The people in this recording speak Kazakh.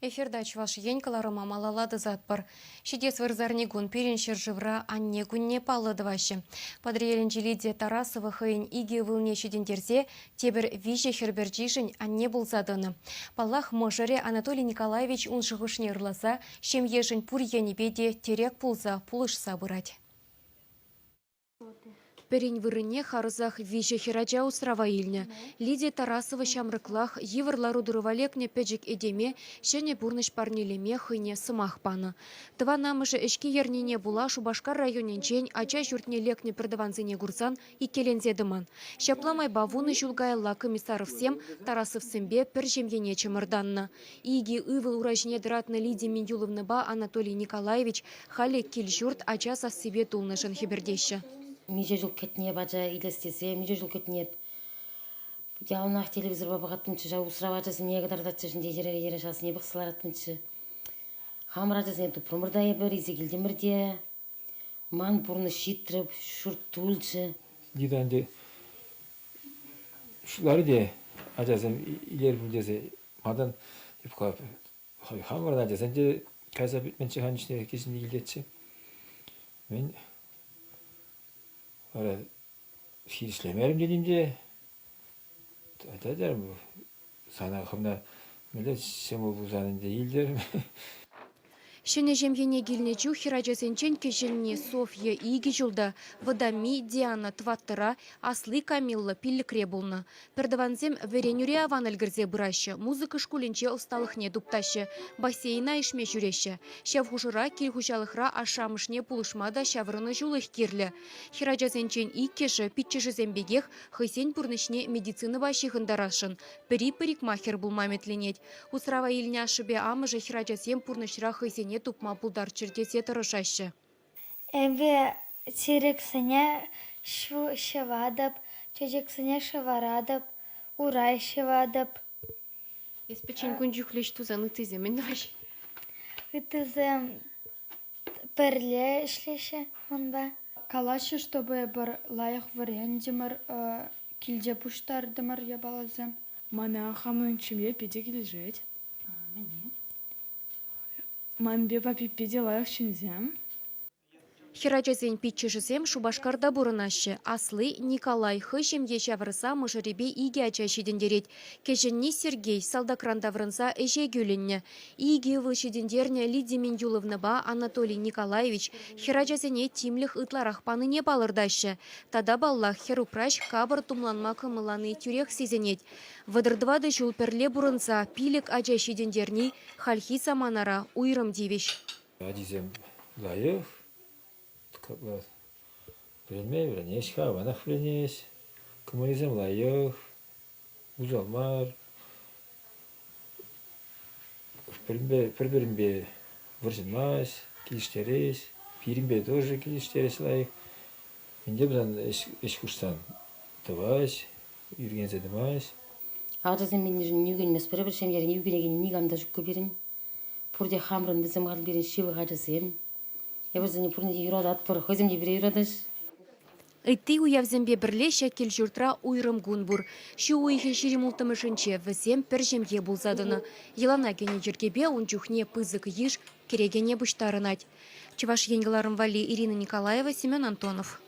Эфирда чуваш енькаларыма малалады затпыр. Шидес вырзарнигун переншер живра анне күнне палыдывашы. Падриелінчі Лидия Тарасова хыйын иге вылне шидендерзе тебір виже херберджишін анне булзадыны. Паллах мыжыре Анатолий Николаевич уншығышне ырласа, шем ежін пур енебеде терек пулза пулышса бұрать. Перень вырыне харызах виже хераджа устрава илне. Лидия Тарасова шамрыклах еврлару дурывалекне педжик эдеме, шене бурныш парнелеме хыйне сымах паны. Тыва намыжы эшки ернене була Шубашкар районенчен ача журтне лекне пердаванзыне гурсан и келензедыман. Шапламай бавуны жулгайла комиссаров сем Тарасов сымбе пір жемьене чымырданны. Иги ывыл уражне дыратны Лидия Миндюловна ба Анатолий Николаевич хали кил журт ача сас себе тулнышын хибердеші. Меже жыл кетіне бача илестесе, меже жыл кетіне ялнақ телевизор бабағаттыншы, жау сұрап ажасын не қадардатшы, жінде жері жасын не бұқсылар аттыншы. Хамыр ажасын ету пұрмырдай бір, изегілдемірде, ман бұрны шиттіріп, шұрт туылшы. Дейді әнде, шулары де ажасын илер бүлдесе, мадан епқап, хамырын ажасын де кәзі бітменші ханышне кесінде келдетші. Мен хирішлемерім дедімде, айтадырым, сана қымна мүлі сем ол бұзанында елдерім. Шене жемьене гилне чу хирачасенчен кешелне Софья иги жылда Вадами Диана Тваттыра Аслы Камилла пилликре болны. Пердаванзем веренюре аван әлгірзе бұращы, музыка шкулінче ұсталықне дупташы, бассейна ішме жүреші. Шав хушыра келхушалықра ашамышне пулышмада шаврыны жулық керлі. Хирачасенчен ик кеші питчеші зембегех хысен пұрнышне медицины башығындарашын. Парикмахер булмаметленет. Усрава илне ашыбе амыжы хирачасен пұрнышра хысен тупма пулдар чертесе тұрышашы. Эве терексіне шевадып, чечексіне шеварадып, урай шевадып. Еспечен күнжүклеш тузаны тіземен ваш. Тізем перле ішлеше мұнба. Калашы, чтобы бір лайық варендимір, килде пуштардымыр ебалазым. Мана хамның чиме педе кележет. Манбе папи педе лайық чинзем. Хирачасен питчешісем Шубашкарда бұрынашы. Аслы Николай хышем ешавырса мұжыребе иге ачашидендерет. Кешенне Сергей салдакран даврынса эже гүлінне. Иге вылшидендерне Лидия Миндюловна ба Анатолий Николаевич хирачасене тимліх ытларах паныне балырдашы. Тада баллах херупраш кабыр тумланма кымыланы тюрек сезенет. Вадырдвады жул перле бұрынса пилік ачашидендерней хальхи саманара уйрым девеш. Адизем лайық. Білмей, хаванақ біленес, коммунизм лайық, ұзалмар, бір-бірінбе вұржынмас, келіштерес, пирінбе тоже келіштерес лайық. Менде бұдан эш курстан тывас, үйрген зәдімас. Ағжасын мен нүгенмес бір шемдері нүгенеген нигамда жүккі берін. Пұрде хамрын бізім ғал берін шеві ғажасым. Ебірзіне пұрнеде юрадат пұр, көзімде бір юрадыш. Үтті уявзембе бірле шәкел жүртра уйрым гунбур. Шу уйхен шерім ұлтымышынче візем пір жемге бұлзадыны. Елана кене жүргебе ұнчухне пызық еш керегене бұштарынат. Чуваш енгіларым вали Ирина Николаева, Семен Антонов.